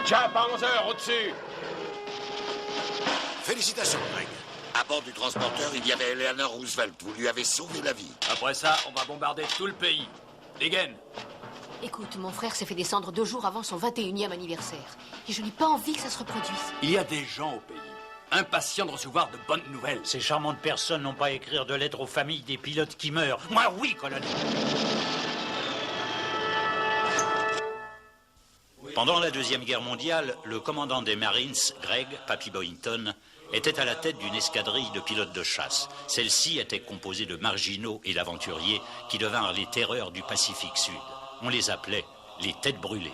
Cap à 11h, au-dessus. Félicitations, Greg. À bord du transporteur, il y avait Eleanor Roosevelt. Vous lui avez sauvé la vie. Après ça, on va bombarder tout le pays. Degen. Écoute, mon frère s'est fait descendre 2 jours avant son 21e anniversaire. Et je n'ai pas envie que ça se reproduise. Il y a des gens au pays, impatients de recevoir de bonnes nouvelles. Ces charmantes personnes n'ont pas à écrire de lettres aux familles des pilotes qui meurent. Moi, oui, colonel. Pendant la Deuxième Guerre mondiale, le commandant des Marines, Greg Papy Boynton, était à la tête d'une escadrille de pilotes de chasse. Celle-ci était composée de marginaux et d'aventuriers qui devinrent les terreurs du Pacifique Sud. On les appelait les têtes brûlées.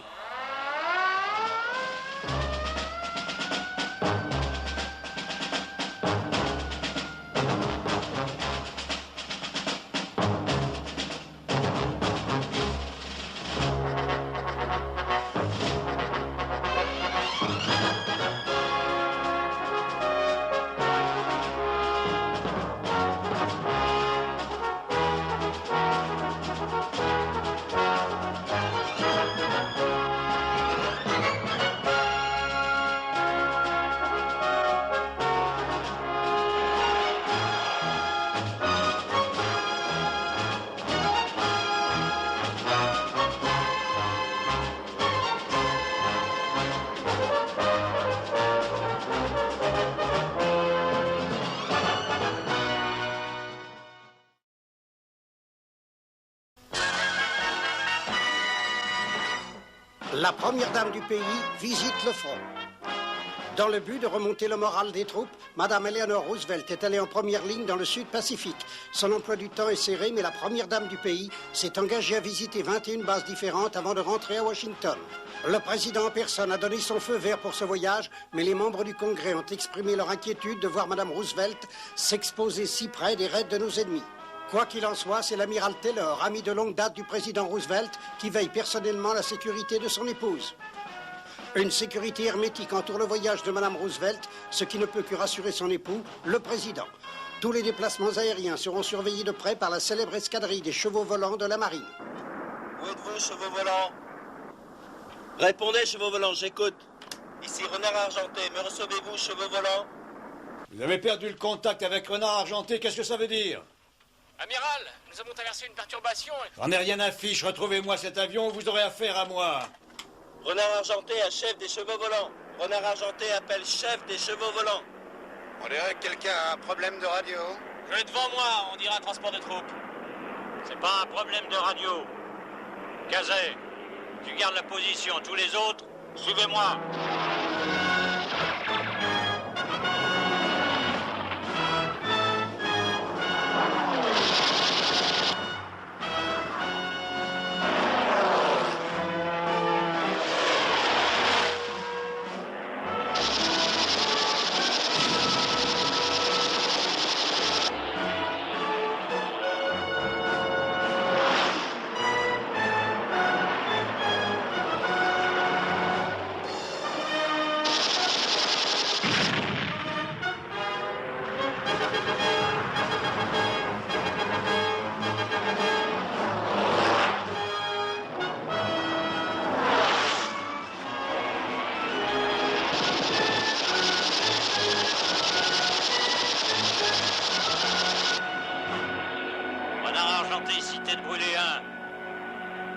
La première dame du pays visite le front. Dans le but de remonter le moral des troupes, Madame Eleanor Roosevelt est allée en première ligne dans le Sud Pacifique. Son emploi du temps est serré, mais la première dame du pays s'est engagée à visiter 21 bases différentes avant de rentrer à Washington. Le président en personne a donné son feu vert pour ce voyage, mais les membres du Congrès ont exprimé leur inquiétude de voir Madame Roosevelt s'exposer si près des raids de nos ennemis. Quoi qu'il en soit, c'est l'amiral Taylor, ami de longue date du président Roosevelt, qui veille personnellement la sécurité de son épouse. Une sécurité hermétique entoure le voyage de Madame Roosevelt, ce qui ne peut que rassurer son époux, le président. Tous les déplacements aériens seront surveillés de près par la célèbre escadrille des chevaux volants de la marine. Où êtes-vous, chevaux volants? Répondez, chevaux volants, j'écoute. Ici Renard Argenté, me recevez-vous, chevaux volants? Vous avez perdu le contact avec Renard Argenté, qu'est-ce que ça veut dire? Amiral, nous avons traversé une perturbation. J'en ai rien à fiche, retrouvez-moi cet avion, vous aurez affaire à moi. Renard Argenté à chef des chevaux volants. Renard Argenté appelle chef des chevaux volants. On dirait que quelqu'un a un problème de radio. Je vais devant moi, on dirait un transport de troupes. C'est pas un problème de radio. Cazet, tu gardes la position. Tous les autres, suivez-moi.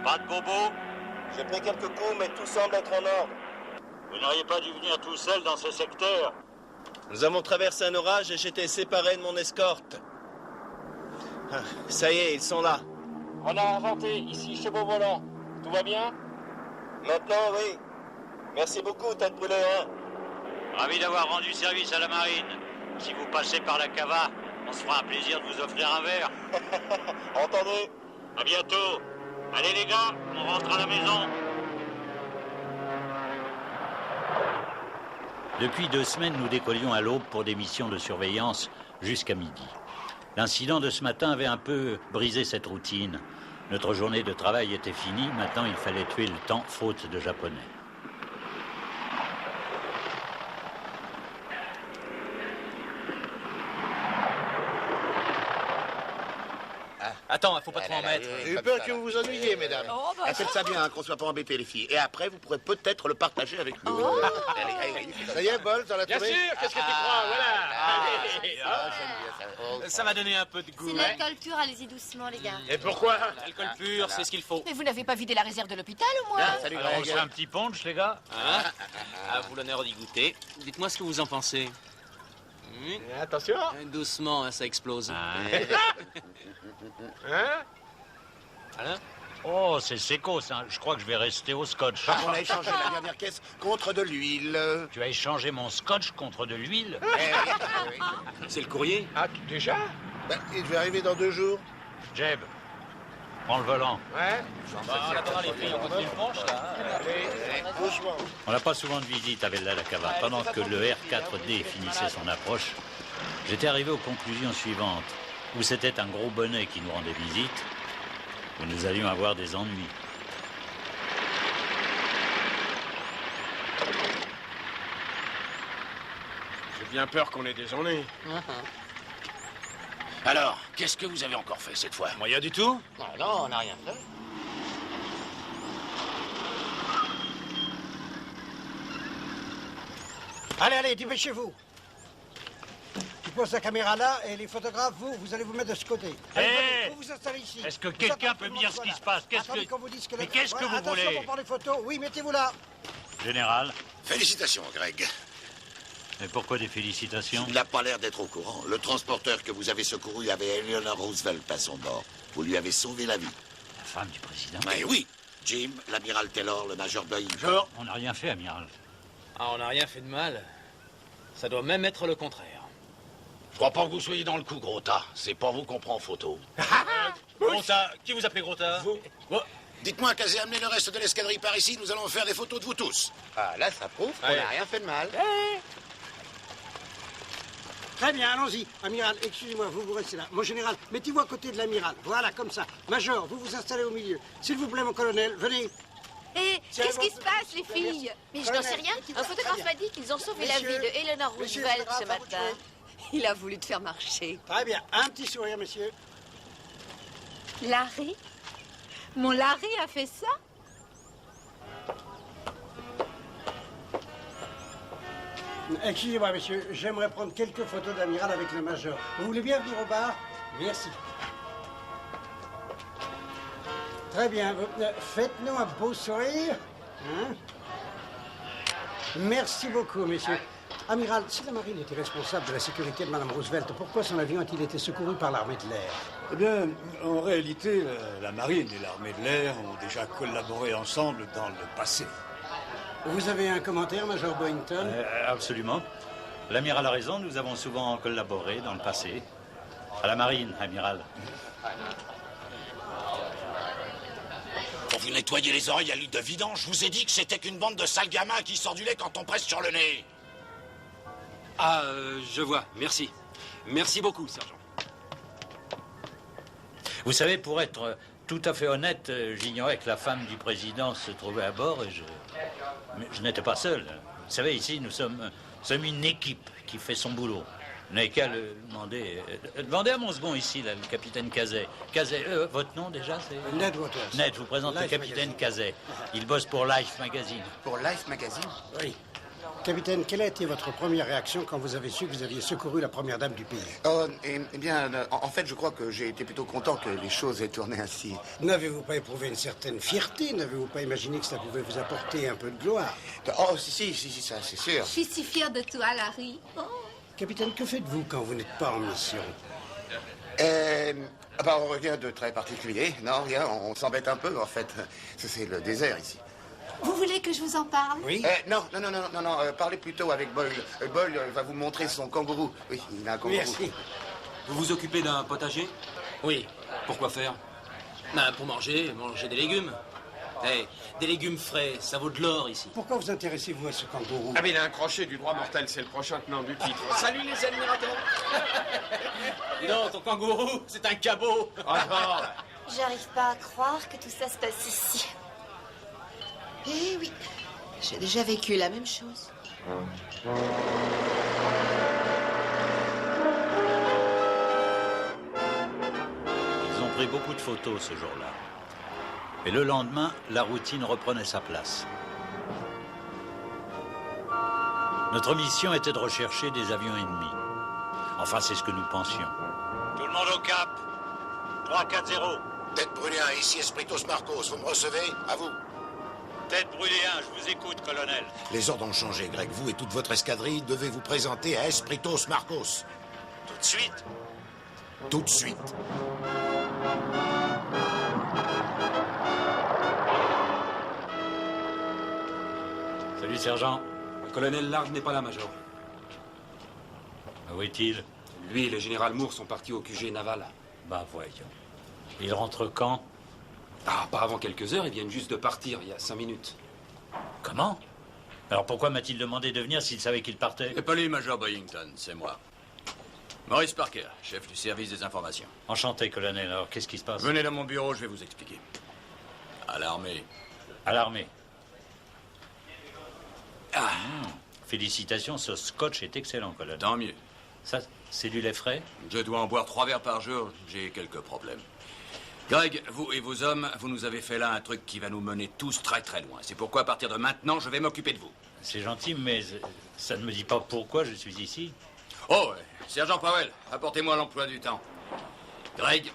Pas de bobo? J'ai pris quelques coups, mais tout semble être en ordre. Vous n'auriez pas dû venir tout seul dans ce secteur. Nous avons traversé un orage et j'étais séparé de mon escorte. Ah, ça y est, ils sont là. Renard Argenté, ici chevaux volants. Tout va bien? Maintenant, oui. Merci beaucoup, tête brûlée, hein. Ravi d'avoir rendu service à la marine. Si vous passez par la cava, on se fera un plaisir de vous offrir un verre. Entendu. À bientôt. Allez les gars, on rentre à la maison. Depuis 2 semaines, nous décollions à l'aube pour des missions de surveillance jusqu'à midi. L'incident de ce matin avait un peu brisé cette routine. Notre journée de travail était finie, maintenant il fallait tuer le temps, faute de japonais. Attends, faut pas trop en mettre. J'ai eu peur que vous vous ennuyiez, mesdames. Faites ça bien, qu'on soit pas embêtés, les filles. Et après, vous pourrez peut-être le partager avec lui. Allez, Ça y est, Bol, t'en as Bien trouvé? sûr, qu'est-ce que tu crois, voilà. Ça m'a donné un peu de goût. C'est l'alcool pur, allez-y doucement, les gars. Et pourquoi? Alcool pur, c'est ce qu'il faut. Mais vous n'avez pas vidé la réserve de l'hôpital, au moins? Salut, Alors, on Greg. se fait un petit punch, les gars? À vous l'honneur d'y goûter. Dites-moi ce que vous en pensez. Attention. Doucement, hein, ça explose. Alain? Oh, c'est sécos, hein. Je crois que je vais rester au scotch. On a échangé la dernière caisse contre de l'huile. Tu as échangé mon scotch contre de l'huile? C'est le courrier? Ah, déjà? Il devait arriver dans 2 jours. Jeb, prends le volant. Ouais. En attendant, les filles, on continue le punch, là. Doucement. On n'a pas souvent de visite à Vella la Cava. Pendant que le R4D finissait son approche, j'étais arrivé aux conclusions suivantes. Où c'était un gros bonnet qui nous rendait visite, où nous allions avoir des ennuis. J'ai bien peur qu'on ait des ennuis. Alors, qu'est-ce que vous avez encore fait cette fois? Rien du tout? Non, on n'a rien fait. Allez, dépêchez-vous. Tu poses la caméra là et les photographes, vous allez vous mettre de ce côté. Allez, Hé vous vous installez ici. Est-ce que Vous quelqu'un attendez peut que tout me le dire monde ce qui soit se passe? là. Attendez qu'on vous dise que Mais qu'est-ce que vous attention voulez? pour prendre les photos. Oui, mettez-vous là. Général, Félicitations, Greg. mais pourquoi des félicitations? Il n'a pas l'air d'être au courant. Le transporteur que vous avez secouru avait Eleanor Roosevelt à son bord. Vous lui avez sauvé la vie. La femme du président? Mais oui, Jim, l'amiral Taylor, le major Boeing. On n'a rien fait, amiral. Ah, on n'a rien fait de mal. Ça doit même être le contraire. Je crois pas que vous soyez dans le coup, gros tas. C'est pas vous qu'on prend en photo. Grota, qui vous appelez Grota? Vous. Dites-moi, qu'avez amené le reste de l'escadrille par ici, nous allons faire des photos de vous tous. Ah, là, ça prouve qu'on Allez. n'a rien fait de mal. Très bien, allons-y. Amiral, excusez-moi, vous restez là. Mon général, mettez-vous à côté de l'amiral. Voilà, comme ça. Major, vous vous installez au milieu. S'il vous plaît, mon colonel, venez. Et qu'est-ce qui se passe, les filles? Mais je n'en sais rien. Un photographe m'a dit qu'ils ont sauvé la vie de Eleanor Monsieur, Roosevelt photographe, ce à vous de matin. jouer. Il a voulu te faire marcher. Très bien. Un petit sourire, monsieur. Larry? Mon Larry a fait ça? Excusez-moi, monsieur. J'aimerais prendre quelques photos d'amiral avec le major. Vous voulez bien venir au bar? Merci. Très bien. Faites-nous un beau sourire. Hein? Merci beaucoup, messieurs. Amiral, si la marine était responsable de la sécurité de Mme Roosevelt, pourquoi son avion a-t-il été secouru par l'armée de l'air? Eh bien, en réalité, la marine et l'armée de l'air ont déjà collaboré ensemble dans le passé. Vous avez un commentaire, Major Boynton? Absolument. L'amiral a raison, nous avons souvent collaboré dans le passé. À la marine, amiral. Pour vous nettoyer les oreilles à l'huile de vidange, je vous ai dit que c'était qu'une bande de sales gamins qui sort du lait quand on presse sur le nez. Ah, je vois. Merci. Merci beaucoup, sergent. Vous savez, pour être tout à fait honnête, j'ignorais que la femme du président se trouvait à bord et mais je n'étais pas seul. Vous savez, ici, nous sommes une équipe qui fait son boulot. Vous n'avez qu'à le demander. Demandez à mon second ici, là, le capitaine Cazet. Cazet, votre nom déjà, c'est Ned Waters. Ned, je vous présente le Life capitaine Magazine. Cazet. Il bosse pour Life Magazine. Pour Life Magazine? Oui. Capitaine, quelle a été votre première réaction quand vous avez su que vous aviez secouru la première dame du pays? Oh, eh bien, en fait, je crois que j'ai été plutôt content que les choses aient tourné ainsi. N'avez-vous pas éprouvé une certaine fierté? N'avez-vous pas imaginé que cela pouvait vous apporter un peu de gloire? Oh, si, ça, c'est sûr. Je suis si fière de toi, Larry. Oh. Capitaine, que faites-vous quand vous n'êtes pas en mission? On revient de très particulier. Non, rien, on s'embête un peu, en fait. C'est le désert, ici. Vous voulez que je vous en parle? Oui? Non, parlez plutôt avec Boyle. Boyle va vous montrer son kangourou. Oui, il a un kangourou. Merci. Vous vous occupez d'un potager? Oui. Pourquoi faire? Pour manger des légumes. Des légumes frais, ça vaut de l'or ici. Pourquoi vous intéressez-vous à ce kangourou? Ah, mais il a un crochet du droit mortel, c'est le prochain tenant du titre. Salut les admirateurs. Dis donc, ton kangourou, c'est un cabot. J'arrive pas à croire que tout ça se passe ici. Eh oui, j'ai déjà vécu la même chose. Ils ont pris pris beaucoup de photos ce jour-là. Et le lendemain, la routine reprenait sa place. Notre mission était de rechercher des avions ennemis. Enfin, c'est ce que nous pensions. Tout le monde au cap. 3-4-0. Tête brûlée 1, ici Espritos Marcos. Vous me recevez? À vous. Tête brûlée 1, je vous écoute, colonel. Les ordres ont changé, Greg. Vous et toute votre escadrille devez vous présenter à Espritos Marcos. Tout de suite? Tout de suite. Salut, sergent. Le colonel Largue n'est pas là, major. Où est-il? Lui et le général Moore sont partis au QG naval. Bah, voyons. Il rentre quand? Ah, pas avant quelques heures, ils viennent juste de partir, il y a 5 minutes. Comment? Alors pourquoi m'a-t-il demandé de venir s'il savait qu'il partait? C'est pas lui, Major Boyington, c'est moi. Maurice Parker, chef du service des informations. Enchanté, colonel. Alors, qu'est-ce qui se passe? Venez dans mon bureau, je vais vous expliquer. À l'armée. À l'armée. Félicitations, ce scotch est excellent, colonel. Tant mieux. Ça, c'est du lait frais? Je dois en boire 3 verres par jour, j'ai quelques problèmes. Greg, vous et vos hommes, vous nous avez fait là un truc qui va nous mener tous très très loin. C'est pourquoi, à partir de maintenant, je vais m'occuper de vous. C'est gentil, mais ça ne me dit pas pourquoi je suis ici. Oh, ouais. Sergent Powell, apportez-moi l'emploi du temps. Greg,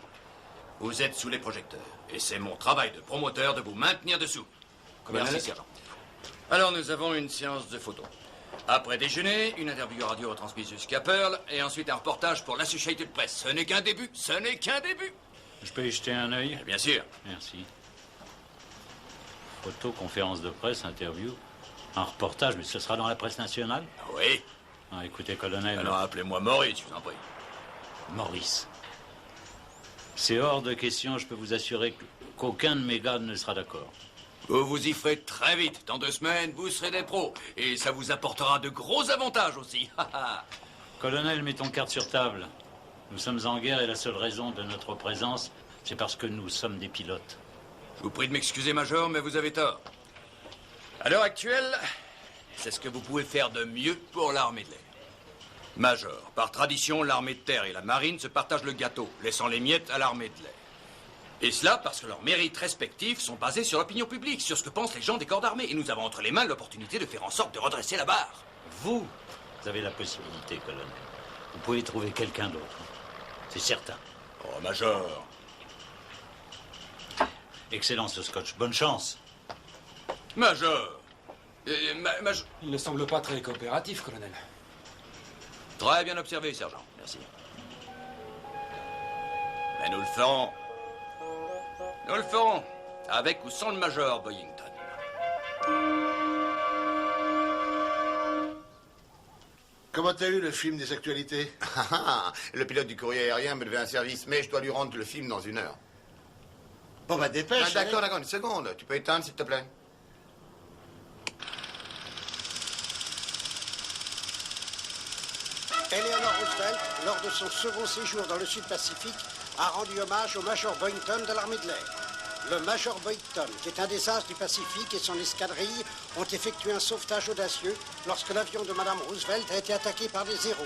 vous êtes sous les projecteurs. Et c'est mon travail de promoteur de vous maintenir dessous. Merci, sergent. Alors, nous avons une séance de photos. Après déjeuner, une interview radio retransmise jusqu'à Pearl, et ensuite un reportage pour l'Associated Press. Ce n'est qu'un début, ce n'est qu'un début. Je peux y jeter un œil? Bien sûr. Merci. Photo, conférence de presse, interview, un reportage, mais ce sera dans la presse nationale? Oui. Ah, écoutez, colonel... Alors appelez-moi Maurice, je vous en prie. Maurice. C'est hors de question, je peux vous assurer qu'aucun de mes gars ne sera d'accord. Vous vous y ferez très vite. Dans 2 semaines, vous serez des pros. Et ça vous apportera de gros avantages aussi. Colonel, mettons carte sur table. Nous sommes en guerre et la seule raison de notre présence, c'est parce que nous sommes des pilotes. Je vous prie de m'excuser, Major, mais vous avez tort. À l'heure actuelle, c'est ce que vous pouvez faire de mieux pour l'armée de l'air. Major, par tradition, l'armée de terre et la marine se partagent le gâteau, laissant les miettes à l'armée de l'air. Et cela parce que leurs mérites respectifs sont basés sur l'opinion publique, sur ce que pensent les gens des corps d'armée. Et nous avons entre les mains l'opportunité de faire en sorte de redresser la barre. Vous avez la possibilité, colonel. Vous pouvez trouver quelqu'un d'autre. C'est certain. Oh, Major. Excellent, ce scotch. Bonne chance. Major. Il ne semble pas très coopératif, colonel. Très bien observé, sergent. Merci. Mais nous le ferons. Nous le ferons. Avec ou sans le Major Boyington. Comment t'as eu le film des actualités? Le pilote du courrier aérien me devait un service, mais je dois lui rendre le film dans 1 heure. Bon, bah dépêche. D'accord, une seconde. Tu peux éteindre, s'il te plaît? Eleanor Roosevelt, lors de son second séjour dans le Sud-Pacifique, a rendu hommage au Major Boyington de l'armée de l'air. Le Major Boyington, qui est un des as du Pacifique, et son escadrille ont effectué un sauvetage audacieux lorsque l'avion de Madame Roosevelt a été attaqué par des Zéros.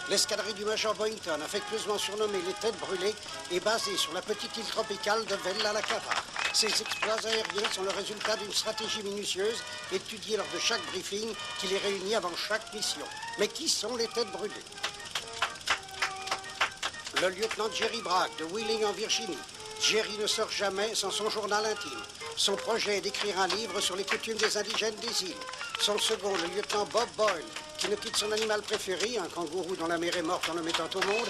L'escadrille du Major Boyington, affectueusement surnommée les Têtes Brûlées, est basée sur la petite île tropicale de Vella La Cava. Ces exploits aériens sont le résultat d'une stratégie minutieuse étudiée lors de chaque briefing qui les réunit avant chaque mission. Mais qui sont les Têtes Brûlées? Le lieutenant Jerry Bragg de Wheeling en Virginie. Jerry ne sort jamais sans son journal intime. Son projet est d'écrire un livre sur les coutumes des indigènes des îles. Son second, le lieutenant Bob Boyle, qui ne quitte son animal préféré, un kangourou dont la mère est morte en le mettant au monde,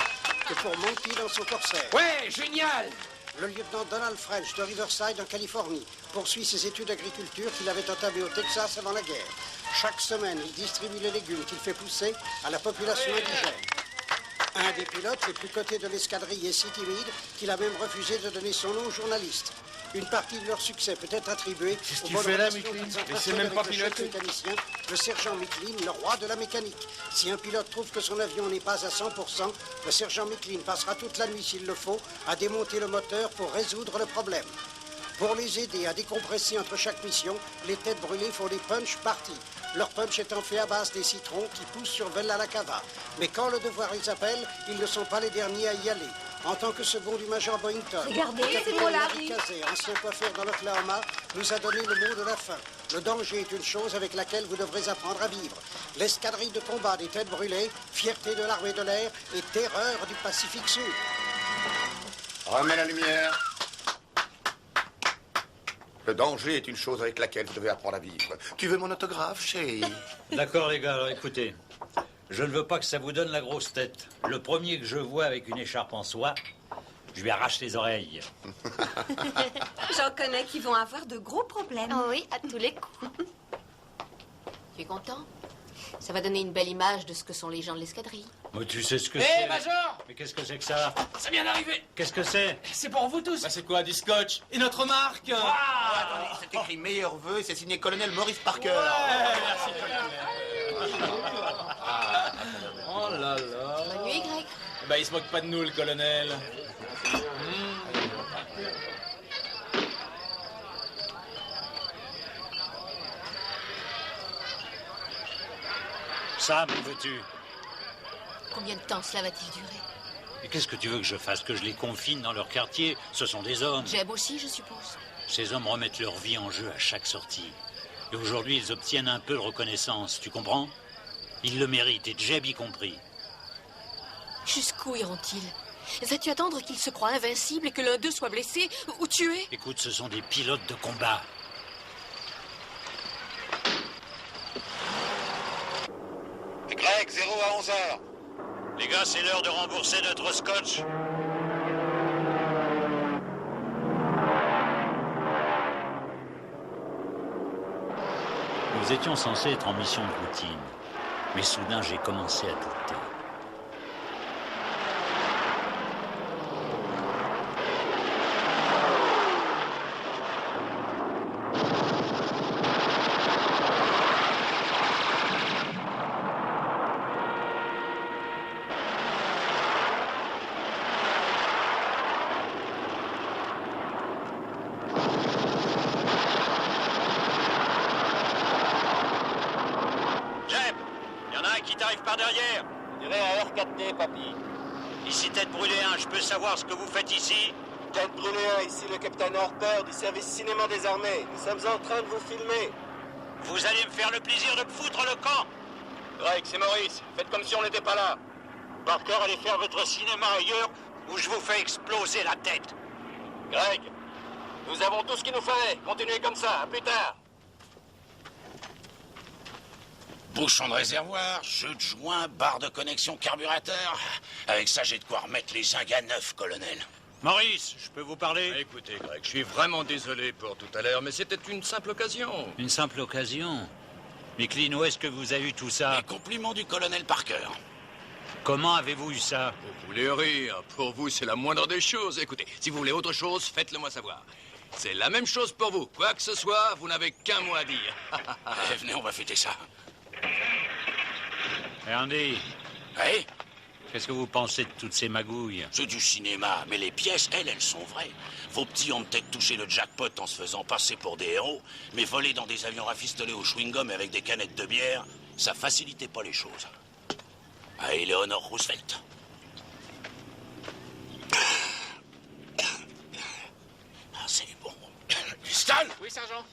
que pour Monty dans son corsaire. Ouais, génial! Le lieutenant Donald French de Riverside en Californie poursuit ses études d'agriculture qu'il avait entamées au Texas avant la guerre. Chaque semaine, il distribue les légumes qu'il fait pousser à la population indigène. Un des pilotes les plus cotés de l'escadrille est si timide qu'il a même refusé de donner son nom aux journalistes. Une partie de leur succès peut être attribuée au bon relations qu'ils entretiennent avec le chef mécanicien, le sergent Micklin, le roi de la mécanique. Si un pilote trouve que son avion n'est pas à 100%, le sergent Micklin passera toute la nuit, s'il le faut, à démonter le moteur pour résoudre le problème. Pour les aider à décompresser entre chaque mission, les Têtes Brûlées font des punch parties. Leur punch étant fait à base des citrons qui poussent sur Vella La Cava. Mais quand le devoir les appelle, ils ne sont pas les derniers à y aller. En tant que second du major Boynton, Regardez, le c'est capitaine moi, Larry Larry. Casey, ancien coiffeur dans l'Oklahoma, nous a donné le mot de la fin. Le danger est une chose avec laquelle vous devrez apprendre à vivre. L'escadrille de combat des têtes brûlées, fierté de l'armée de l'air et terreur du Pacifique Sud. Remets la lumière. Le danger est une chose avec laquelle vous devez apprendre à vivre. Tu veux mon autographe, chérie? D'accord, les gars, alors écoutez. Je ne veux pas que ça vous donne la grosse tête. Le premier que je vois avec une écharpe en soie, je lui arrache les oreilles. J'en connais qui vont avoir de gros problèmes. Oh oui, à tous les coups. Tu es content? Ça va donner une belle image de ce que sont les gens de l'escadrille. Mais tu sais ce que Hé, c'est. Major! Mais qu'est-ce que c'est que ça? Ça vient d'arriver. Qu'est-ce que c'est? C'est pour vous tous. Bah, c'est quoi, du scotch? Et notre marque? Attendez, c'est écrit meilleurs vœux et c'est signé colonel Maurice Parker. Merci, colonel. Oh là là. Bonne nuit, Greg. Bah, il se moque pas de nous, le colonel. Sam, où veux-tu? Combien de temps cela va-t-il durer? Et qu'est-ce que tu veux que je fasse? Que je les confine dans leur quartier? Ce sont des hommes. Jeb aussi, je suppose. Ces hommes remettent leur vie en jeu à chaque sortie. Et aujourd'hui, ils obtiennent un peu de reconnaissance, tu comprends? Ils le méritent, et Jeb y compris. Jusqu'où iront-ils? Vas-tu attendre qu'ils se croient invincibles et que l'un d'eux soit blessé ou tué? Écoute, ce sont des pilotes de combat. Greg, 0 à 11h. Les gars, c'est l'heure de rembourser notre scotch. Nous étions censés être en mission de routine. Mais soudain, j'ai commencé à douter. Ici Tête Brûlée 1, je peux savoir ce que vous faites ici? Tête Brûlée 1, ici le capitaine Harper du service cinéma des armées. Nous sommes en train de vous filmer. Vous allez me faire le plaisir de me foutre le camp? Greg, c'est Maurice. Faites comme si on n'était pas là. Parker, allez faire votre cinéma ailleurs où je vous fais exploser la tête. Greg, nous avons tout ce qu'il nous fallait. Continuez comme ça, à plus tard. Bouchon de réservoir, jeu de joint, barre de connexion carburateur. Avec ça, j'ai de quoi remettre les zingues à neuf, colonel. Maurice, je peux vous parler? Écoutez, Greg, je suis vraiment désolé pour tout à l'heure, mais c'était une simple occasion. Une simple occasion? Mais Clint, où est-ce que vous avez eu tout ça? Les compliments du colonel Parker. Comment avez-vous eu ça? Vous voulez rire? Pour vous, c'est la moindre des choses. Écoutez, si vous voulez autre chose, faites-le moi savoir. C'est la même chose pour vous. Quoi que ce soit, vous n'avez qu'un mot à dire. Allez, venez, on va fêter ça. Andy. Oui? Qu'est-ce que vous pensez de toutes ces magouilles? C'est du cinéma, mais les pièces, elles sont vraies. Vos petits ont peut-être touché le jackpot en se faisant passer pour des héros, mais voler dans des avions rafistolés au chewing-gum avec des canettes de bière, ça facilitait pas les choses. Ah, Eleanor Roosevelt. Ah, c'est bon. Stan! Oui, sergent.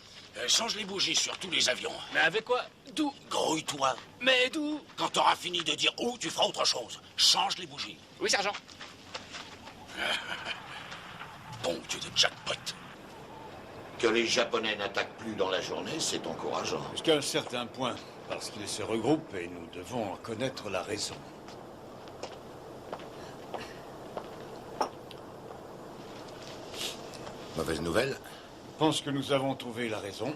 Change les bougies sur tous les avions. Mais avec quoi? D'où? Grouille-toi. Mais d'où? Quand t'auras fini de dire où, tu feras autre chose. Change les bougies. Oui, sergent. Bon Dieu de jackpot. Que les Japonais n'attaquent plus dans la journée, c'est encourageant. Jusqu'à un certain point, parce qu'ils se regroupent et nous devons en connaître la raison. Mauvaise nouvelle? Je pense que nous avons trouvé la raison.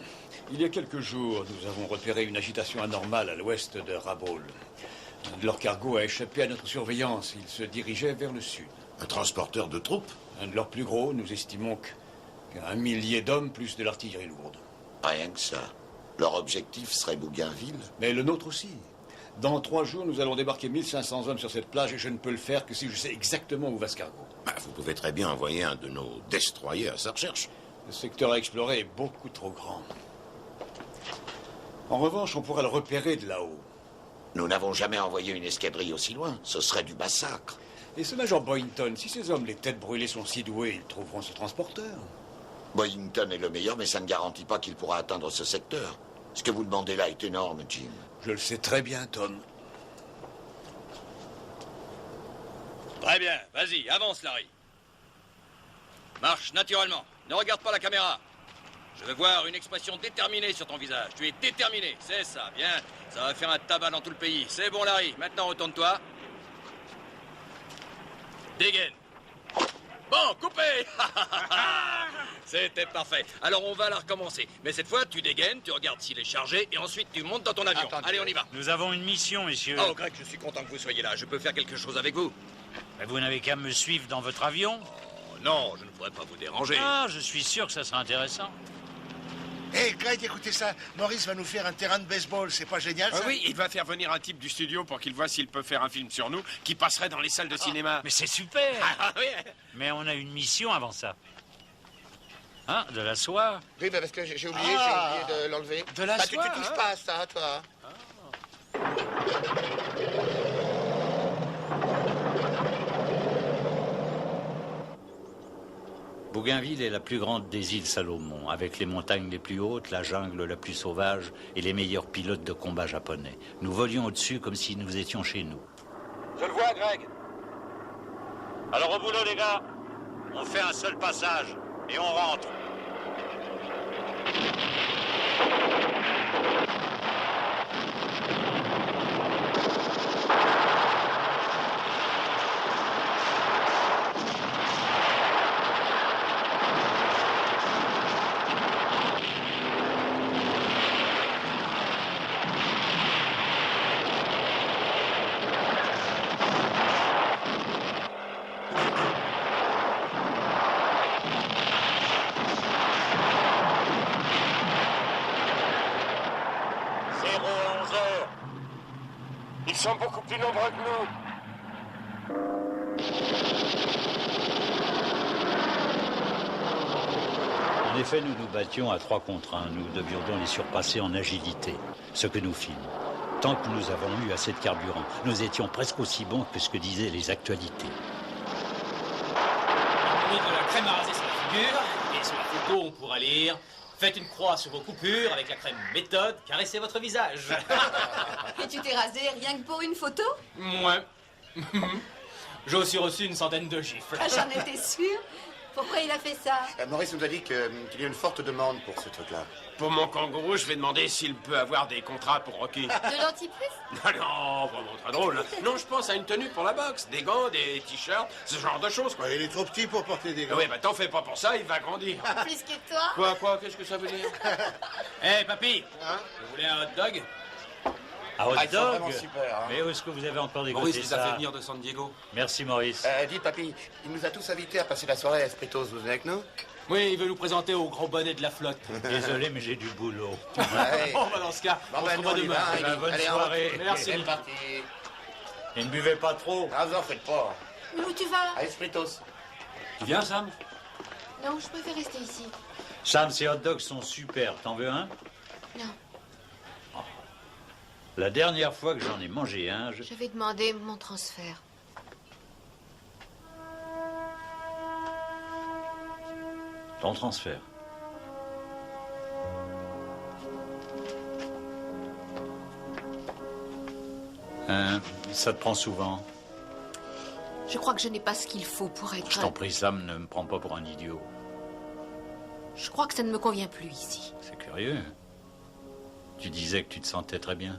Il y a quelques jours, nous avons repéré une agitation anormale à l'ouest de Rabaul. Un de leurs cargos a échappé à notre surveillance. Il se dirigeait vers le sud. Un transporteur de troupes? Un de leurs plus gros, nous estimons qu'un millier d'hommes plus de l'artillerie lourde. Rien que ça. Leur objectif serait Bougainville? Mais le nôtre aussi. Dans 3 jours, nous allons débarquer 1500 hommes sur cette plage et je ne peux le faire que si je sais exactement où va ce cargo. Vous pouvez très bien envoyer un de nos destroyers à sa recherche. Le secteur à explorer est beaucoup trop grand. En revanche, on pourra le repérer de là-haut. Nous n'avons jamais envoyé une escadrille aussi loin. Ce serait du massacre. Et ce Major Boynton, si ces hommes, les têtes brûlées, sont si doués, ils trouveront ce transporteur. Boynton est le meilleur, mais ça ne garantit pas qu'il pourra atteindre ce secteur. Ce que vous demandez là est énorme, Jim. Je le sais très bien, Tom. Très bien, vas-y, avance, Larry. Marche naturellement, ne regarde pas la caméra. Je veux voir une expression déterminée sur ton visage. Tu es déterminé, c'est ça, bien. Ça va faire un tabac dans tout le pays. C'est bon, Larry, maintenant retourne-toi. Dégaine. Bon, coupé. C'était parfait. Alors on va la recommencer. Mais cette fois, tu dégaines, tu regardes s'il est chargé, et ensuite tu montes dans ton avion. Attendez, allez, on y va. Nous avons une mission, messieurs. Oh, Greg, je suis content que vous soyez là. Je peux faire quelque chose avec vous. Mais vous n'avez qu'à me suivre dans votre avion. Oh, non, je ne pourrais pas vous déranger. Ah, je suis sûr que ça sera intéressant. Hé, Greg, écoutez ça. Maurice va nous faire un terrain de baseball. C'est pas génial, ça? Oui, il va faire venir un type du studio pour qu'il voit s'il peut faire un film sur nous qui passerait dans les salles de cinéma. Mais c'est super. Oui. Mais on a une mission avant ça. Hein, de la soie? Oui, parce que j'ai oublié de l'enlever. De la soie, tu touches pas à ça, toi. Bougainville est la plus grande des îles Salomon, avec les montagnes les plus hautes, la jungle la plus sauvage et les meilleurs pilotes de combat japonais. Nous volions au-dessus comme si nous étions chez nous. Je le vois, Greg. Alors au boulot, les gars. On fait un seul passage et on rentre. Ils sont beaucoup plus nombreux que nous. En effet, nous nous battions à 3 contre 1. Nous devions donc les surpasser en agilité, ce que nous fîmes. Tant que nous avons eu assez de carburant, nous étions presque aussi bons que ce que disaient les actualités. On met de la crème à raser sur la figure, et sur la photo, on pourra lire... Faites une croix sur vos coupures avec la crème méthode, caressez votre visage. Et tu t'es rasé rien que pour une photo? Ouais. J'ai aussi reçu une centaine de gifles. Ah, j'en étais sûre. Pourquoi il a fait ça? Maurice nous a dit qu'il y a une forte demande pour ce truc-là. Pour mon kangourou, je vais demander s'il peut avoir des contrats pour Rocky. De l'antipuce? Non, vraiment très drôle. Non, je pense à une tenue pour la boxe, des gants, des t-shirts, ce genre de choses, quoi. Il est trop petit pour porter des gants. Oui, bah t'en fais pas pour ça, il va grandir. Plus que toi? Quoi, qu'est-ce que ça veut dire? Hé, papy, vous voulez un hot dog? Un hot ils sont dog? vraiment super, hein. Mais où est-ce que vous avez encore dégoté Maurice vous a fait ça? venir de San Diego. Merci, Maurice. Dites, papy, il nous a tous invités à passer la soirée à Espritos. Vous venez avec nous? Oui, il veut nous présenter au gros bonnet de la flotte. Désolé, mais j'ai du boulot. Ouais. Bon, bah dans ce cas, on se revoit nous, on y demain. va, Ben, bonne allez, soirée. Merci. C'est parti. Et ne buvez pas trop. Ah, vous en faites pas. Mais où tu vas? À Espritos. Tu viens, Sam? Non, je préfère rester ici. Sam, ces hot dogs sont super. T'en veux un? Non, La dernière fois que j'en ai mangé un, j'avais demandé mon transfert. Ton transfert. Ça te prend souvent. Je crois que je n'ai pas ce qu'il faut pour être... Je t'en prie, Sam, ne me prends pas pour un idiot. Je crois que ça ne me convient plus ici. C'est curieux. Tu disais que tu te sentais très bien.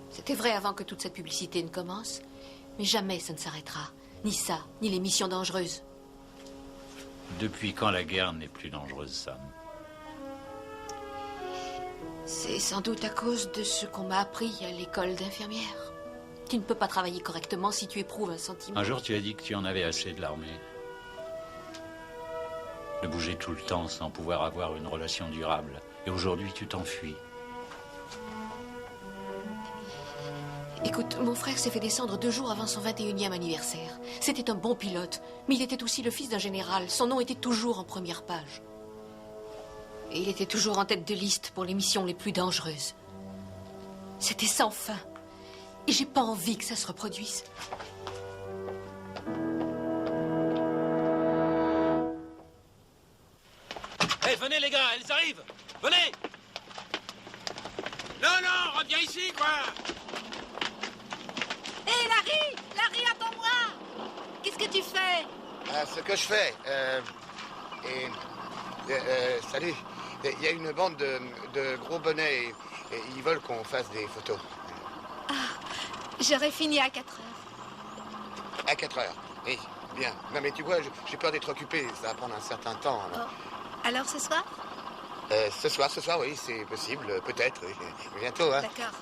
C'était vrai avant que toute cette publicité ne commence. Mais jamais ça ne s'arrêtera. Ni ça, ni les missions dangereuses. Depuis quand la guerre n'est plus dangereuse, Sam? C'est sans doute à cause de ce qu'on m'a appris à l'école d'infirmière. Tu ne peux pas travailler correctement si tu éprouves un sentiment. Un jour, tu as dit que tu en avais assez de l'armée. De bouger tout le temps sans pouvoir avoir une relation durable. Et aujourd'hui, tu t'enfuis. Écoute, mon frère s'est fait descendre 2 jours avant son 21e anniversaire. C'était un bon pilote, mais il était aussi le fils d'un général. Son nom était toujours en première page. Et il était toujours en tête de liste pour les missions les plus dangereuses. C'était sans fin. Et j'ai pas envie que ça se reproduise. venez les gars, elles arrivent. Venez. Non, reviens ici, quoi. Hé, Larry! Larry, attends-moi! Qu'est-ce que tu fais? Ce que je fais, salut. Il y a une bande de gros bonnets et ils veulent qu'on fasse des photos. Ah, j'aurais fini à 4 heures. À 4 heures, oui, bien. Non mais tu vois, j'ai peur d'être occupé, ça va prendre un certain temps. Oh. Alors ce soir? Ce soir, oui, c'est possible, peut-être, oui. Bientôt, hein. D'accord.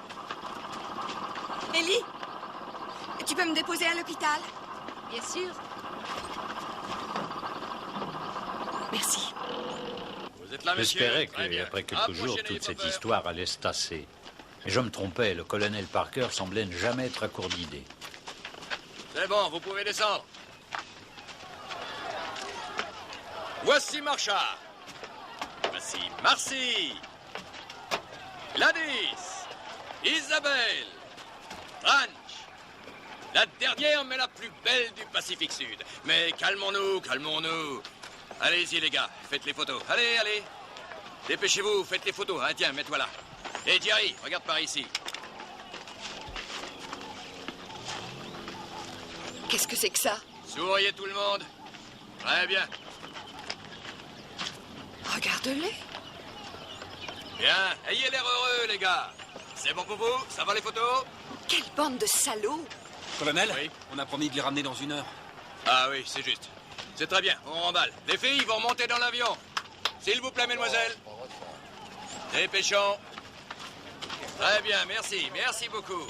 Ellie, tu peux me déposer à l'hôpital? Bien sûr. Merci. Vous êtes là, monsieur? J'espérais qu'après quelques jours, toute cette histoire allait se tasser. Mais je me trompais, le colonel Parker semblait ne jamais être à court d'idées. C'est bon, vous pouvez descendre. Voici Marcha. Voici Marcy. Gladys. Isabelle. Tranch. La dernière, mais la plus belle du Pacifique Sud. Mais calmons-nous, calmons-nous. Allez-y, les gars, faites les photos. Allez, allez. Dépêchez-vous, faites les photos. Ah, tiens, mets-toi là. Et Jerry, regarde par ici. Qu'est-ce que c'est que ça? Souriez tout le monde. Très bien. Regarde-les. Bien, ayez l'air heureux, les gars. C'est bon pour vous? Ça va les photos? Quelle bande de salauds! Colonel, oui. On a promis de les ramener dans 1 heure. Ah oui, c'est juste. C'est très bien, on remballe. Les filles vont monter dans l'avion. S'il vous plaît, mesdemoiselles. Dépêchons. Très bien, merci, merci beaucoup.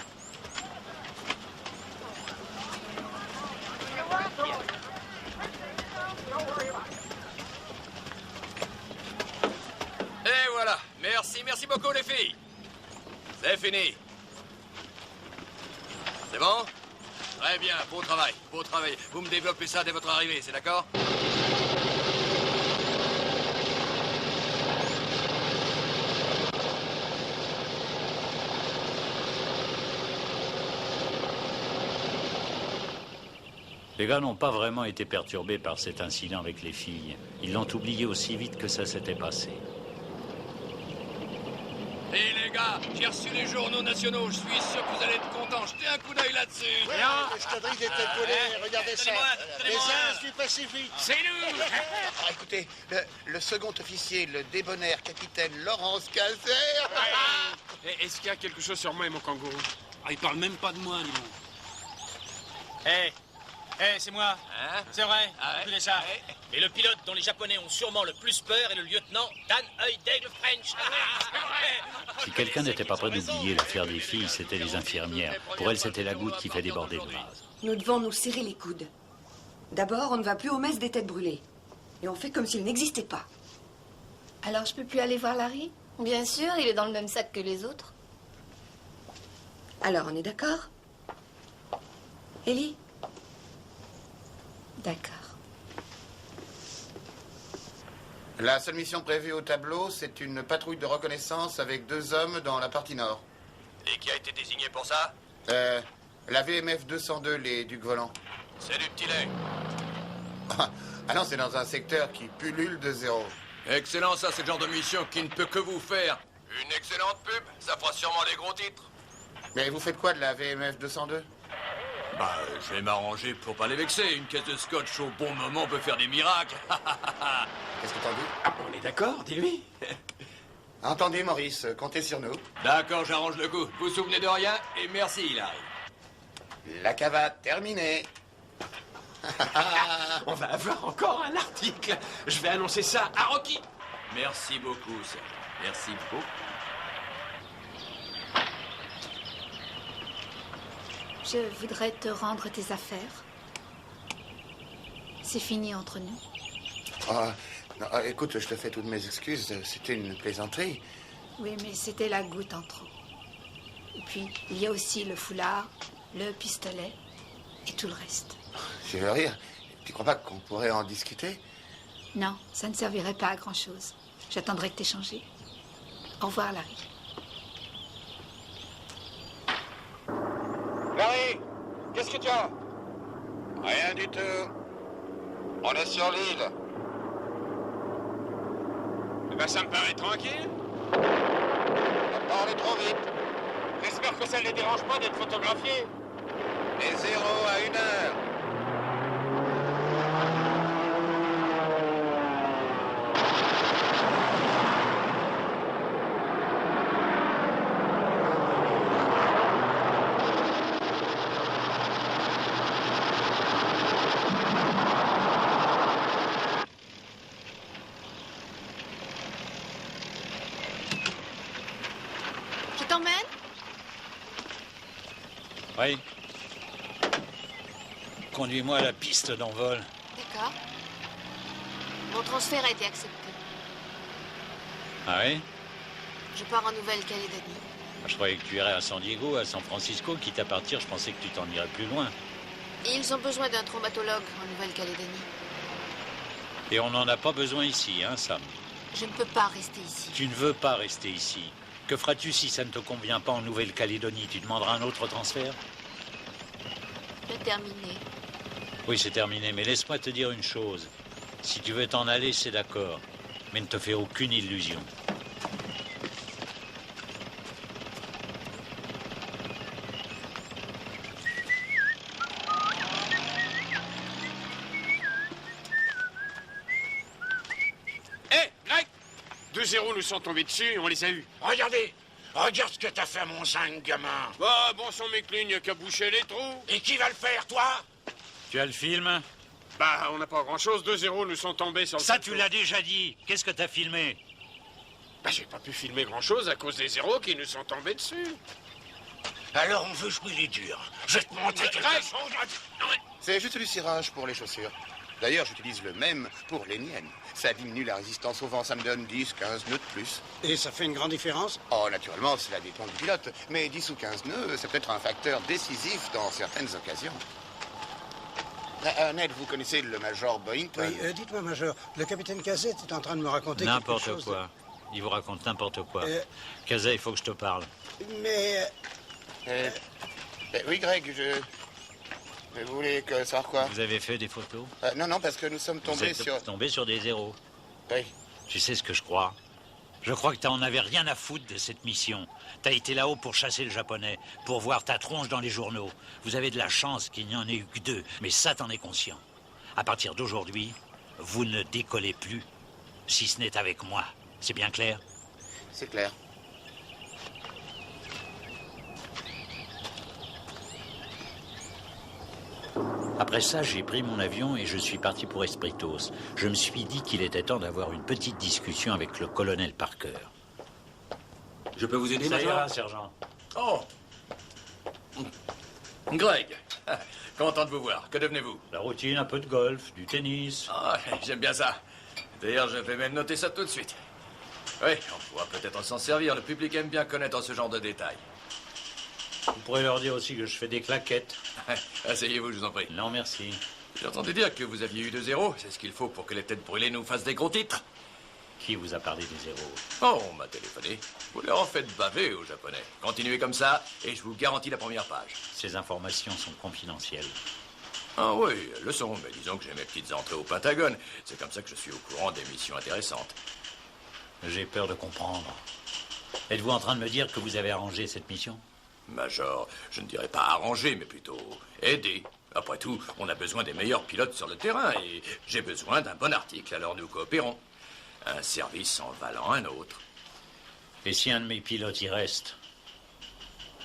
Et voilà, merci beaucoup les filles. C'est fini. C'est bon? Très bien, beau travail, beau travail. Vous me développez ça dès votre arrivée, c'est d'accord? Les gars n'ont pas vraiment été perturbés par cet incident avec les filles. Ils l'ont oublié aussi vite que ça s'était passé. Hé les gars, j'ai reçu les journaux nationaux, je suis sûr que vous allez être contents. Jetez un coup d'œil là-dessus. Ouais, l'escadrille des têtes brûlées, regardez ça. Les As du Pacifique. C'est nous. Ah, écoutez, le second officier, le débonnaire capitaine Laurence Cazer. Est-ce qu'il y a quelque chose sur moi et mon kangourou? Ah, il parle même pas de moi, dis donc. Hé, c'est moi. Hein? C'est vrai, Ah ouais? écoutez ça. Ouais. Mais le pilote dont les Japonais ont sûrement le plus peur est le lieutenant Dan Œil d'Aigle French. Si quelqu'un n'était pas prêt d'oublier l'affaire des filles, c'était les infirmières. Pour elles, c'était la goutte qui fait déborder le vase. Nous devons nous serrer les coudes. D'abord, on ne va plus aux messes des têtes brûlées. Et on fait comme s'il n'existait pas. Alors je peux plus aller voir Larry? Bien sûr, il est dans le même sac que les autres. Alors, on est d'accord? Ellie? D'accord. La seule mission prévue au tableau, c'est une patrouille de reconnaissance avec 2 hommes dans la partie nord. Et qui a été désigné pour ça? La VMF 202, les Ducs Volants. C'est du petit lait. Ah non, c'est dans un secteur qui pullule de zéro. Excellent, ça, c'est le genre de mission qui ne peut que vous faire. Une excellente pub, ça fera sûrement des gros titres. Mais vous faites quoi de la VMF 202? Bah, je vais m'arranger pour pas les vexer. Une caisse de scotch au bon moment peut faire des miracles. Qu'est-ce que t'en dis? On est d'accord, dis-lui. Entendu, Maurice, comptez sur nous. D'accord, j'arrange le coup. Vous vous souvenez de rien et merci, Larry. La cavate terminée. On va avoir encore un article. Je vais annoncer ça à Rocky. Merci beaucoup, Serge. Merci beaucoup. Je voudrais te rendre tes affaires. C'est fini entre nous. Oh, non, écoute, je te fais toutes mes excuses. C'était une plaisanterie. Oui, mais c'était la goutte en trop. Et puis, il y a aussi le foulard, le pistolet et tout le reste. Je veux rire. Tu crois pas qu'on pourrait en discuter? Non, ça ne servirait pas à grand-chose. J'attendrai que t'aies changé. Au revoir, Larry. Larry, qu'est-ce que tu as? Rien du tout. On est sur l'île. Eh ben, ça me paraît tranquille. Pas aller trop vite. J'espère que ça ne les dérange pas d'être photographiés. Les 0 à 1 heure. Je t'emmène? Oui. Conduis-moi à la piste d'envol. D'accord. Mon transfert a été accepté. Ah oui? Je pars en Nouvelle-Calédonie. Je croyais que tu irais à San Diego, à San Francisco. Quitte à partir, je pensais que tu t'en irais plus loin. Et ils ont besoin d'un traumatologue en Nouvelle-Calédonie. Et on n'en a pas besoin ici, hein, Sam? Je ne peux pas rester ici. Tu ne veux pas rester ici. Que feras-tu si ça ne te convient pas en Nouvelle-Calédonie? Tu demanderas un autre transfert? C'est terminé. Oui, c'est terminé, mais laisse-moi te dire une chose. Si tu veux t'en aller, c'est d'accord. Mais ne te fais aucune illusion. Hé, Greg! 2-0 nous sont tombés dessus, on les a eus. Regardez. Regarde ce que t'as fait à mon zinc, gamin. Bah, bon sang, Méclin, il n'y a qu'à boucher les trous. Et qui va le faire, toi? Tu as le film? Bah, on n'a pas grand-chose. 2-0 nous sont tombés sur le... Ça, tu l'as déjà dit. Qu'est-ce que t'as filmé? Bah, j'ai pas pu filmer grand-chose à cause des 0 qui nous sont tombés dessus. Alors on veut jouer les durs. Je vais te montrer quelque Greg! chose. C'est juste du cirage pour les chaussures. D'ailleurs, j'utilise le même pour les miennes. Ça diminue la résistance au vent, ça me donne 10, 15 nœuds de plus. Et ça fait une grande différence? Oh, naturellement, cela dépend du pilote. Mais 10 ou 15 nœuds, c'est peut-être un facteur décisif dans certaines occasions. Ned, vous connaissez le Major Boynton? Oui, dites-moi, Major, le capitaine Cazette est en train de me raconter quelque N'importe chose. quoi. Il vous raconte n'importe quoi. Cazet, il faut que je te parle. Mais... oui, Greg, Mais vous voulez que savoir quoi? Vous avez fait des photos? Non, parce que nous sommes tombés tombés sur des 0. Oui. Tu sais ce que je crois? Je crois que t'en avais rien à foutre de cette mission. T'as été là-haut pour chasser le japonais, pour voir ta tronche dans les journaux. Vous avez de la chance qu'il n'y en ait eu que 2, mais ça, t'en es conscient. À partir d'aujourd'hui, vous ne décollez plus, si ce n'est avec moi. C'est bien clair? C'est clair. Après ça, j'ai pris mon avion et je suis parti pour Espritos. Je me suis dit qu'il était temps d'avoir une petite discussion avec le colonel Parker. Je peux vous aider, Ça Major? ira, sergent. Oh! Greg, content de vous voir. Que devenez-vous? La routine, un peu de golf, du tennis. Ah, j'aime bien ça. D'ailleurs, je vais même noter ça tout de suite. Oui, on pourra peut-être s'en servir. Le public aime bien connaître ce genre de détails. Vous pourrez leur dire aussi que je fais des claquettes. Asseyez-vous, je vous en prie. Non, merci. J'ai entendu dire que vous aviez eu 2-0. C'est ce qu'il faut pour que les têtes brûlées nous fassent des gros titres. Qui vous a parlé des 0? Oh, on m'a téléphoné. Vous leur en faites baver aux Japonais. Continuez comme ça, et je vous garantis la première page. Ces informations sont confidentielles. Ah oui, elles le sont, mais disons que j'ai mes petites entrées au Pentagone. C'est comme ça que je suis au courant des missions intéressantes. J'ai peur de comprendre. Êtes-vous en train de me dire que vous avez arrangé cette mission? Major, je ne dirais pas arranger, mais plutôt aider. Après tout, on a besoin des meilleurs pilotes sur le terrain, et j'ai besoin d'un bon article, alors nous coopérons. Un service en valant un autre. Et si un de mes pilotes y reste,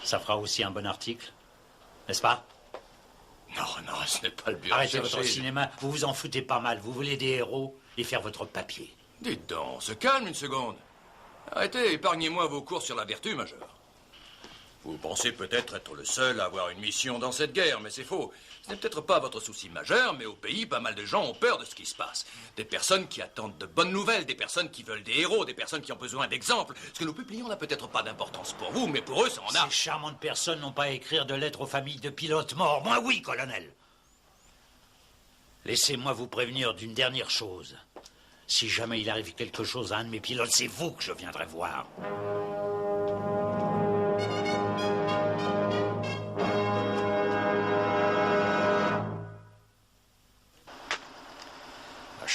ça fera aussi un bon article, n'est-ce pas? Non, ce n'est pas le but. Arrêtez votre cinéma, vous vous en foutez pas mal. Vous voulez des héros et faire votre papier. Dites donc, on se calme une seconde. Arrêtez, épargnez-moi vos cours sur la vertu, Major. Vous pensez peut-être être le seul à avoir une mission dans cette guerre, mais c'est faux. Ce n'est peut-être pas votre souci majeur, mais au pays, pas mal de gens ont peur de ce qui se passe. Des personnes qui attendent de bonnes nouvelles, des personnes qui veulent des héros, des personnes qui ont besoin d'exemples. Ce que nous publions n'a peut-être pas d'importance pour vous, mais pour eux, ça en a. Ces charmantes personnes n'ont pas à écrire de lettres aux familles de pilotes morts. Moi, oui, colonel. Laissez-moi vous prévenir d'une dernière chose. Si jamais il arrive quelque chose à un de mes pilotes, c'est vous que je viendrai voir.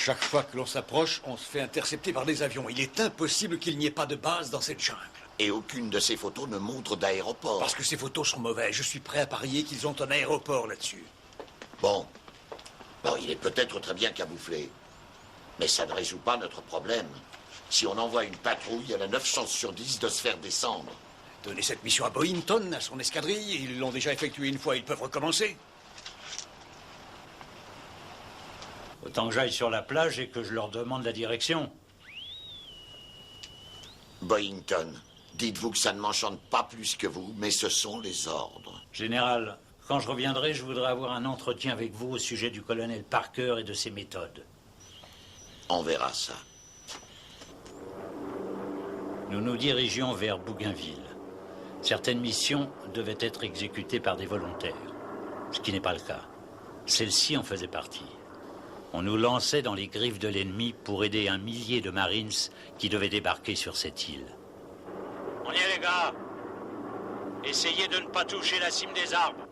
chaque fois que l'on s'approche, on se fait intercepter par des avions. Il est impossible qu'il n'y ait pas de base dans cette jungle. Et aucune de ces photos ne montre d'aéroport. Parce que ces photos sont mauvaises. Je suis prêt à parier qu'ils ont un aéroport là-dessus. Bon, il est peut-être très bien camouflé. Mais ça ne résout pas notre problème. Si on envoie une patrouille, elle a 9 chances sur 10 de se faire descendre. Donnez cette mission à Boynton, à son escadrille. Ils l'ont déjà effectuée une fois, ils peuvent recommencer. Autant que j'aille sur la plage et que je leur demande la direction. Boynton, dites-vous que ça ne m'enchante pas plus que vous, mais ce sont les ordres. Général, quand je reviendrai, je voudrais avoir un entretien avec vous au sujet du colonel Parker et de ses méthodes. On verra ça. Nous nous dirigions vers Bougainville. Certaines missions devaient être exécutées par des volontaires, ce qui n'est pas le cas. Celle-ci en faisait partie. On nous lançait dans les griffes de l'ennemi pour aider 1 millier de Marines qui devaient débarquer sur cette île. On y est, les gars. Essayez de ne pas toucher la cime des arbres.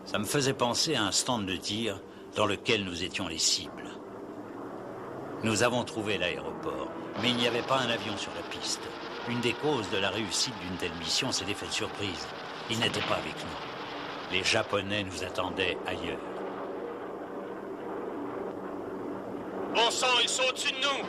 Ça me faisait penser à un stand de tir dans lequel nous étions les cibles. Nous avons trouvé l'aéroport, mais il n'y avait pas un avion sur la piste. Une des causes de la réussite d'une telle mission, c'est l'effet de surprise. Ils n'étaient pas avec nous. Les Japonais nous attendaient ailleurs. Bon sang, ils sont au-dessus de nous.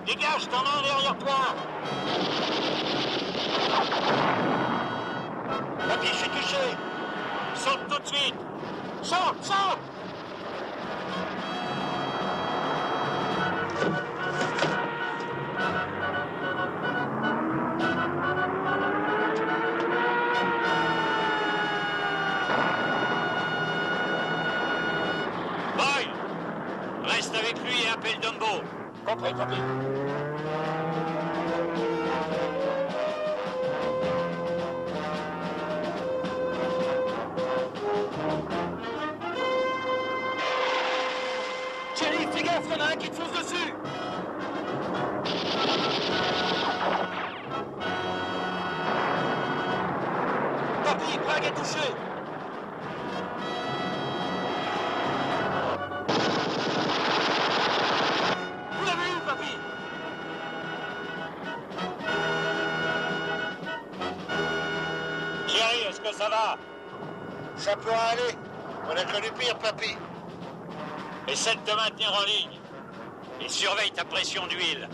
Dégage, t'en as un derrière toi. Papy, je suis touché. Saute tout de suite. Saute. Boy, reste avec lui et appelle Dumbo. Compris, papy. Chérie, fais gaffe, y'en a un qui te fonce dessus. Papy, Prague est touché. Ça va? Ça peut aller. On a connu pire, papy. Essaie de te maintenir en ligne. Et surveille ta pression d'huile.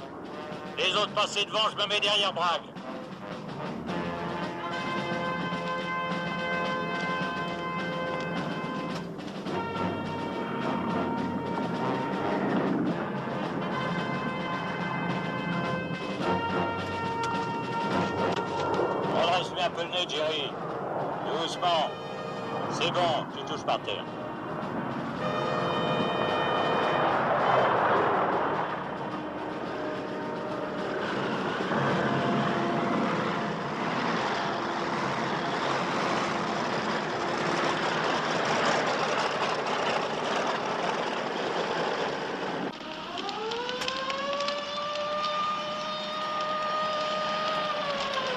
Les autres passés devant, je me mets derrière Brague. Redresse-lui un peu le nez, Jerry. Doucement. C'est bon, tu touches par terre.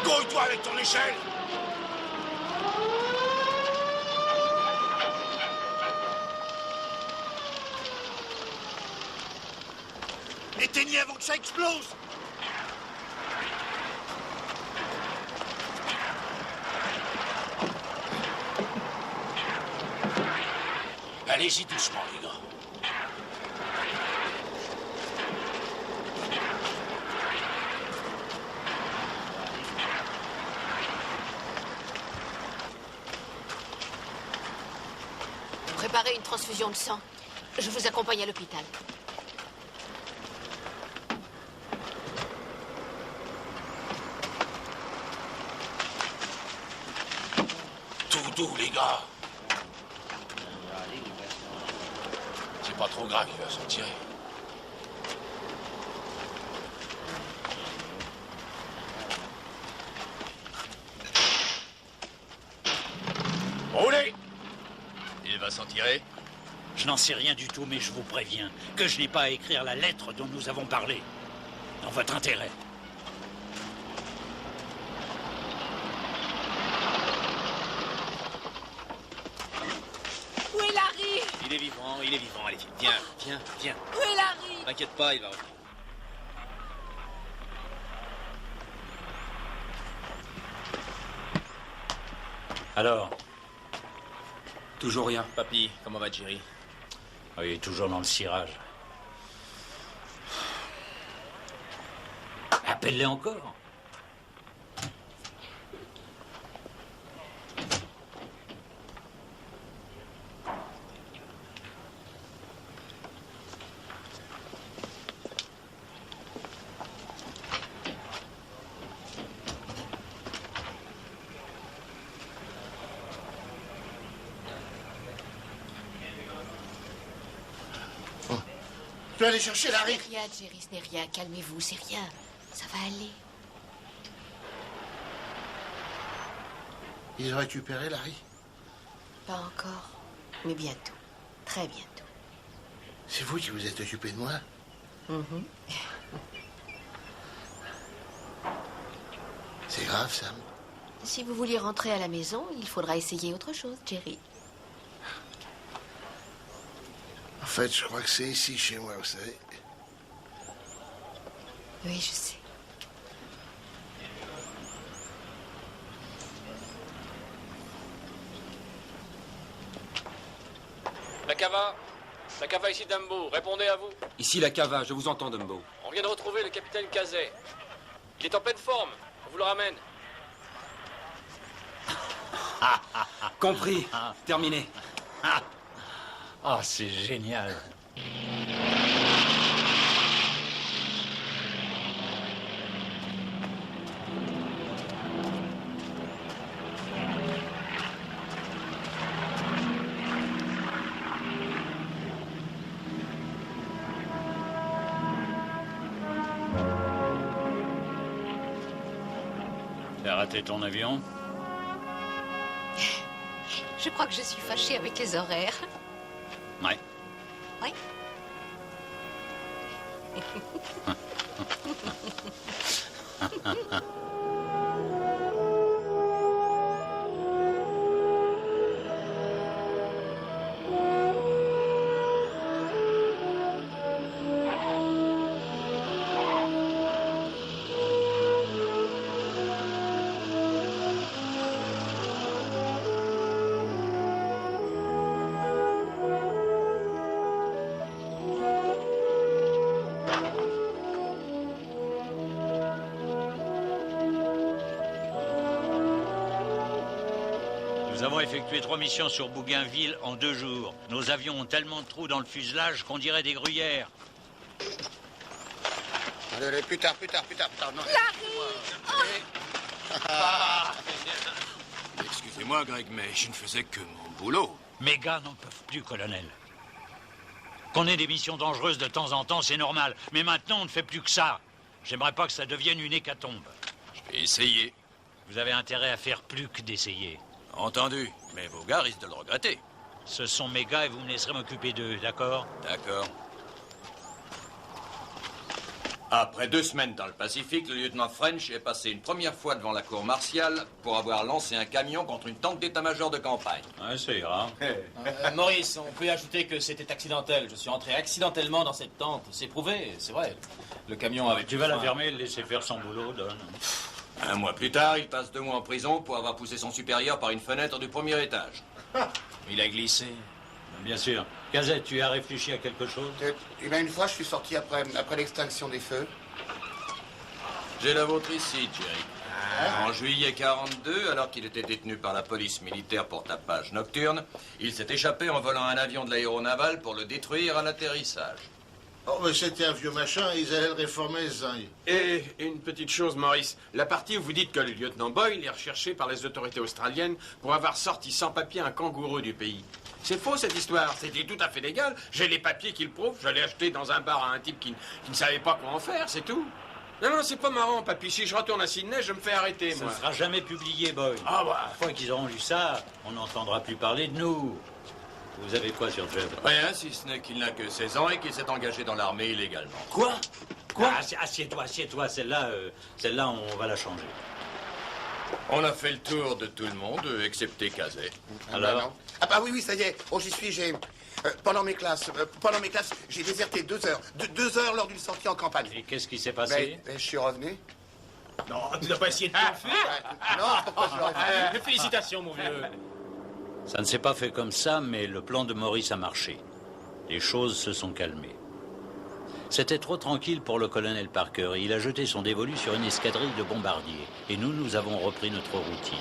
Grouille-toi avec ton échelle. Éteignez avant que ça explose. Allez-y doucement, les gars. Préparez une transfusion de sang. Je vous accompagne à l'hôpital. Tout doux, les gars. C'est pas trop grave, il va s'en tirer. Roulez! Il va s'en tirer? Je n'en sais rien du tout, mais je vous préviens que je n'ai pas à écrire la lettre dont nous avons parlé. Dans votre intérêt. Où est Larry? Il est vivant, allez, viens. Où est Larry? T'inquiète pas, il va revenir. Alors? Toujours rien. Papy, comment va Jerry? Oui, toujours dans le cirage. Appelle-les encore. Je peux aller chercher Larry. Ce n'est rien, Jerry, ce n'est rien. Calmez-vous, c'est rien. Ça va aller. Ils ont récupéré Larry? Pas encore, mais bientôt. Très bientôt. C'est vous qui vous êtes occupé de moi? C'est grave, Sam. Si vous vouliez rentrer à la maison, il faudra essayer autre chose, Jerry. En fait, je crois que c'est ici, chez moi, vous savez. Oui, je sais. La cava ici Dumbo, répondez à vous. Ici la cava, je vous entends, Dumbo. On vient de retrouver le capitaine Cazet. Il est en pleine forme, on vous le ramène. Compris. Terminé. Ah, c'est génial. T'as raté ton avion? Je crois que je suis fâchée avec les horaires. Ouais. Oui. Nous avons effectué 3 missions sur Bougainville en 2 jours. Nos avions ont tellement de trous dans le fuselage qu'on dirait des gruyères. Allez, plus tard. Non. Excusez-moi, Greg, mais je ne faisais que mon boulot. Mes gars n'en peuvent plus, colonel. Qu'on ait des missions dangereuses de temps en temps, c'est normal. Mais maintenant, on ne fait plus que ça. J'aimerais pas que ça devienne une hécatombe. Je vais essayer. Vous avez intérêt à faire plus que d'essayer. Entendu, mais vos gars risquent de le regretter. Ce sont mes gars et vous me laisserez m'occuper d'eux, d'accord? D'accord. Après 2 semaines dans le Pacifique, le lieutenant French est passé une première fois devant la cour martiale pour avoir lancé un camion contre une tank d'état-major de campagne. Ouais, c'est grave. Maurice, on peut ajouter que c'était accidentel. Je suis entré accidentellement dans cette tente. C'est prouvé, c'est vrai. Le camion avait... Tu vas la fermer et le laisser faire son boulot, Don. 1 mois plus tard, il passe 2 mois en prison pour avoir poussé son supérieur par une fenêtre du 1er étage. Il a glissé. Bien sûr. Cazet, tu as réfléchi à quelque chose? Eh bien, une fois, je suis sorti après l'extinction des feux. J'ai la vôtre ici, Jerry. En juillet 42, alors qu'il était détenu par la police militaire pour tapage nocturne, il s'est échappé en volant un avion de l'aéronavale pour le détruire à l'atterrissage. Oh, mais c'était un vieux machin, ils allaient le réformer, ce zingue. Et une petite chose, Maurice. La partie où vous dites que le lieutenant Boyle est recherché par les autorités australiennes pour avoir sorti sans papier un kangourou du pays. C'est faux, cette histoire. C'était tout à fait légal. J'ai les papiers qui le prouvent. Je l'ai acheté dans un bar à un type qui ne savait pas quoi en faire, c'est tout. Non, non, c'est pas marrant, papy. Si je retourne à Sydney, je me fais arrêter, Ça moi. ne sera jamais publié, Boy. Ah bah. Une fois qu'ils auront lu ça, on n'entendra plus parler de nous. Vous avez quoi sur Jeb? Rien, si ce n'est qu'il n'a que 16 ans et qu'il s'est engagé dans l'armée illégalement. Quoi? Assieds-toi, assieds-toi. Celle-là, on va la changer. On a fait le tour de tout le monde, excepté Cazet. Alors? Ah bah oui, ça y est. Oh, j'y suis, j'ai... pendant mes classes, j'ai déserté 2 heures. 2 heures lors d'une sortie en campagne. Et qu'est-ce qui s'est passé? Je suis revenu. Non, tu n'as pas essayé de t'enfuir? Non, pourquoi je l'aurais fait? Félicitations, mon vieux. Ça ne s'est pas fait comme ça, mais le plan de Maurice a marché. Les choses se sont calmées. C'était trop tranquille pour le colonel Parker et il a jeté son dévolu sur une escadrille de bombardiers. Et nous avons repris notre routine,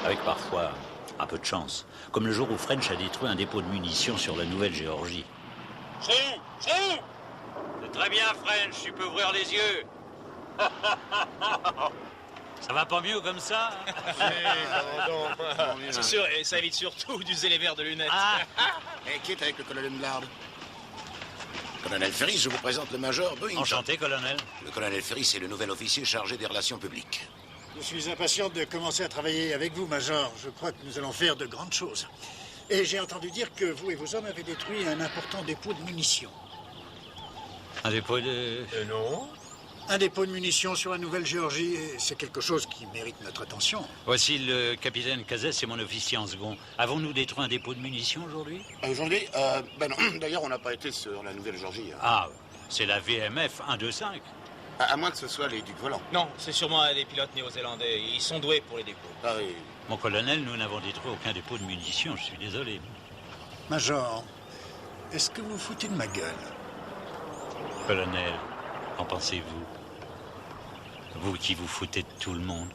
avec parfois un peu de chance, comme le jour où French a détruit un dépôt de munitions sur la Nouvelle-Géorgie. C'est où? C'est très bien, French, tu peux ouvrir les yeux. Ça va pas mieux comme ça? C'est sûr, et ça évite surtout d'user les verres de lunettes. Et qui est avec le colonel Millard? Colonel Ferry, je vous présente le major Boeing. Enchanté, colonel. Le colonel Ferry, c'est le nouvel officier chargé des relations publiques. Je suis impatient de commencer à travailler avec vous, Major. Je crois que nous allons faire de grandes choses. Et j'ai entendu dire que vous et vos hommes avez détruit un important dépôt de munitions. Un dépôt de... Non. Un dépôt de munitions sur la Nouvelle-Géorgie, c'est quelque chose qui mérite notre attention. Voici le capitaine Cazet, c'est mon officier en second. Avons-nous détruit un dépôt de munitions aujourd'hui? Aujourd'hui, ben non. D'ailleurs, on n'a pas été sur la Nouvelle-Géorgie. Hein. Ah, c'est la VMF 125. À moins que ce soit les ducs volants. Non, c'est sûrement des pilotes néo-zélandais. Ils sont doués pour les dépôts. Ah oui. Mon colonel, nous n'avons détruit aucun dépôt de munitions, je suis désolé. Major, est-ce que vous foutez de ma gueule? Colonel, qu'en pensez-vous? Vous qui vous foutez de tout le monde.